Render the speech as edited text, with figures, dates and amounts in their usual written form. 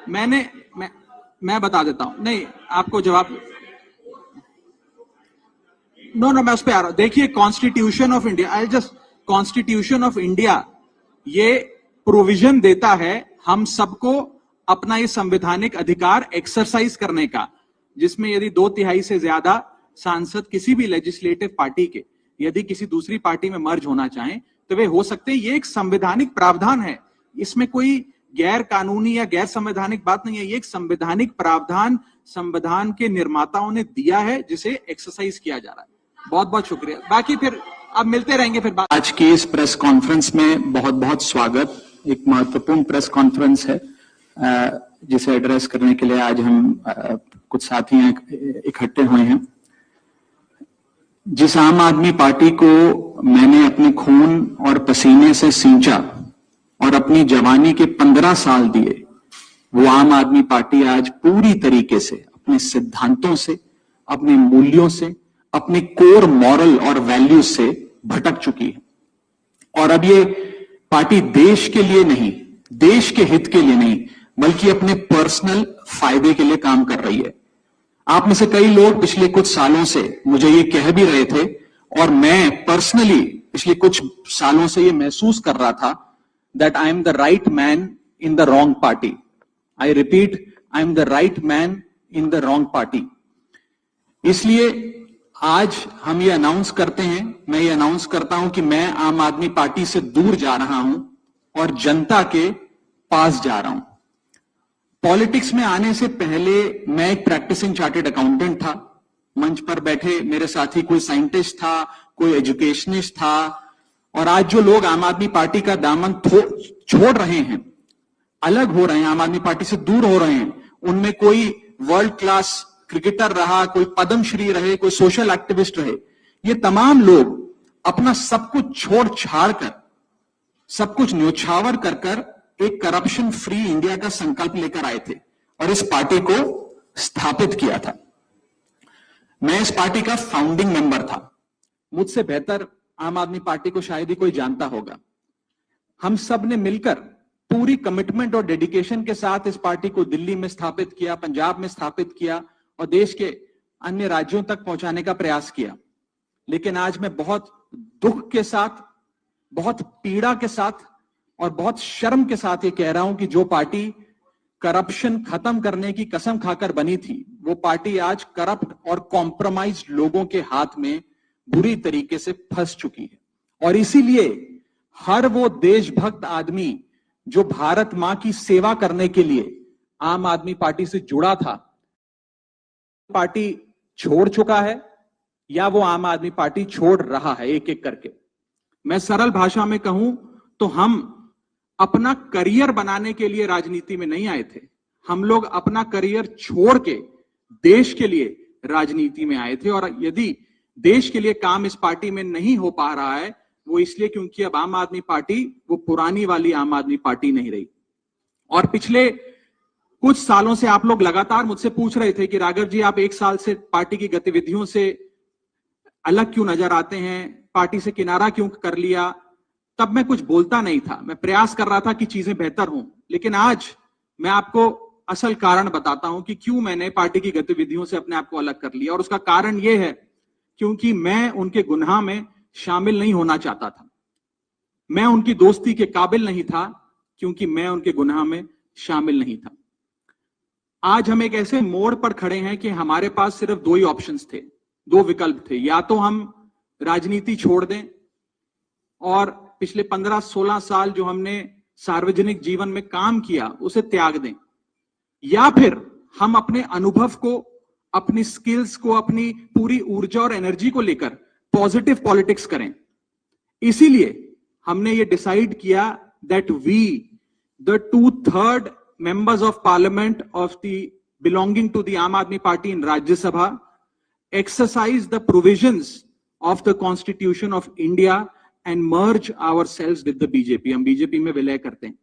मैं बता देता हूं, नहीं आपको जवाब, नो मैं उस पर आ रहा हूं। देखिए constitution of India, constitution of India ये प्रोविजन देता है हम सबको अपना ये संवैधानिक अधिकार एक्सरसाइज करने का, जिसमें यदि 2/3 से ज्यादा सांसद किसी भी लेजिस्लेटिव पार्टी के यदि किसी दूसरी पार्टी में मर्ज होना चाहें तो वे हो सकते हैं। ये एक संवैधानिक प्रावधान है, इसमें कोई गैर कानूनी या गैर संवैधानिक बात नहीं है। ये एक संवैधानिक प्रावधान संविधान के निर्माताओं ने दिया है, जिसे एक्सरसाइज किया जा रहा है। बहुत बहुत शुक्रिया। बाकी फिर अब मिलते रहेंगे फिर बात। आज की इस प्रेस कॉन्फ्रेंस में बहुत बहुत स्वागत। एक महत्वपूर्ण प्रेस कॉन्फ्रेंस है जिसे एड्रेस करने के लिए आज हम कुछ साथी इकट्ठे हुए हैं। जिस आम आदमी पार्टी को मैंने अपने खून और पसीने से सींचा और अपनी जवानी के 15 साल दिए, वो आम आदमी पार्टी आज पूरी तरीके से अपने सिद्धांतों से, अपने मूल्यों से, अपने कोर मॉरल और वैल्यूज से भटक चुकी है। और अब ये पार्टी देश के लिए नहीं, देश के हित के लिए नहीं, बल्कि अपने पर्सनल फायदे के लिए काम कर रही है। आप में से कई लोग पिछले कुछ सालों से मुझे ये कह भी रहे थे, और मैं पर्सनली पिछले कुछ सालों से ये महसूस कर रहा था that I am the right man in the wrong party. I repeat, I am the right man in the wrong party. इसलिए आज हम ये अनाउंस करते हैं, मैं ये अनाउंस करता हूं कि मैं आम आदमी पार्टी से दूर जा रहा हूं और जनता के पास जा रहा हूं। पॉलिटिक्स में आने से पहले मैं एक प्रैक्टिसिंग चार्टर्ड अकाउंटेंट था। मंच पर बैठे मेरे साथी कोई साइंटिस्ट था, कोई एजुकेशनिस्ट था, और आज जो लोग आम आदमी पार्टी का दामन छोड़ रहे हैं, अलग हो रहे हैं, आम आदमी पार्टी से दूर हो रहे हैं, उनमें कोई वर्ल्ड क्लास क्रिकेटर रहा, कोई पद्मश्री रहे, कोई सोशल एक्टिविस्ट रहे। ये तमाम लोग अपना सब कुछ छोड़ छाड़ कर, सब कुछ न्योछावर कर कर एक करप्शन फ्री इंडिया का संकल्प लेकर आए थे और इस पार्टी को स्थापित किया था। मैं इस पार्टी का फाउंडिंग मेंबर था। मुझसे बेहतर आम आदमी पार्टी को शायद ही कोई जानता होगा। हम सब ने मिलकर पूरी कमिटमेंट और डेडिकेशन के साथ इस पार्टी को दिल्ली में स्थापित किया, पंजाब में स्थापित किया और देश के अन्य राज्यों तक पहुंचाने का प्रयास किया। लेकिन आज मैं बहुत दुख के साथ, बहुत पीड़ा के साथ और बहुत शर्म के साथ ये कह रहा हूं कि जो पार्टी करप्शन खत्म करने की कसम खाकर बनी थी, वो पार्टी आज करप्ट और कॉम्प्रोमाइज लोगों के हाथ में बुरी तरीके से फंस चुकी है। और इसीलिए हर वो देशभक्त आदमी जो भारत मां की सेवा करने के लिए आम आदमी पार्टी से जुड़ा था, पार्टी छोड़ चुका है या वो आम आदमी पार्टी छोड़ रहा है एक एक करके। मैं सरल भाषा में कहूं तो हम अपना करियर बनाने के लिए राजनीति में नहीं आए थे। हम लोग अपना करियर छोड़ के देश के लिए राजनीति में आए थे। और यदि देश के लिए काम इस पार्टी में नहीं हो पा रहा है, वो इसलिए क्योंकि अब आम आदमी पार्टी वो पुरानी वाली आम आदमी पार्टी नहीं रही। और पिछले कुछ सालों से आप लोग लगातार मुझसे पूछ रहे थे कि राघव जी, आप 1 साल से पार्टी की गतिविधियों से अलग क्यों नजर आते हैं, पार्टी से किनारा क्यों कर लिया। तब मैं कुछ बोलता नहीं था, मैं प्रयास कर रहा था कि चीजें बेहतर हों। लेकिन आज मैं आपको असल कारण बताता हूं कि क्यों मैंने पार्टी की गतिविधियों से अपने आप को अलग कर लिया। और उसका कारण यह है क्योंकि मैं उनके गुनाह में शामिल नहीं होना चाहता था। मैं उनकी दोस्ती के काबिल नहीं था क्योंकि मैं उनके गुनाह में शामिल नहीं था। आज हम एक ऐसे मोड़ पर खड़े हैं कि हमारे पास सिर्फ 2 ही ऑप्शंस थे, 2 विकल्प थे। या तो हम राजनीति छोड़ दें और पिछले 15-16 साल जो हमने सार्वजनिक जीवन में काम किया उसे त्याग दें, या फिर हम अपने अनुभव को, अपनी स्किल्स को, अपनी पूरी ऊर्जा और एनर्जी को लेकर पॉजिटिव पॉलिटिक्स करें। इसीलिए हमने ये डिसाइड किया that we the 2/3 members of parliament of the belonging to the Aam Aadmi Party in Rajya Sabha exercise the provisions of the Constitution of India and merge ourselves with the BJP. हम BJP में विलय करते हैं।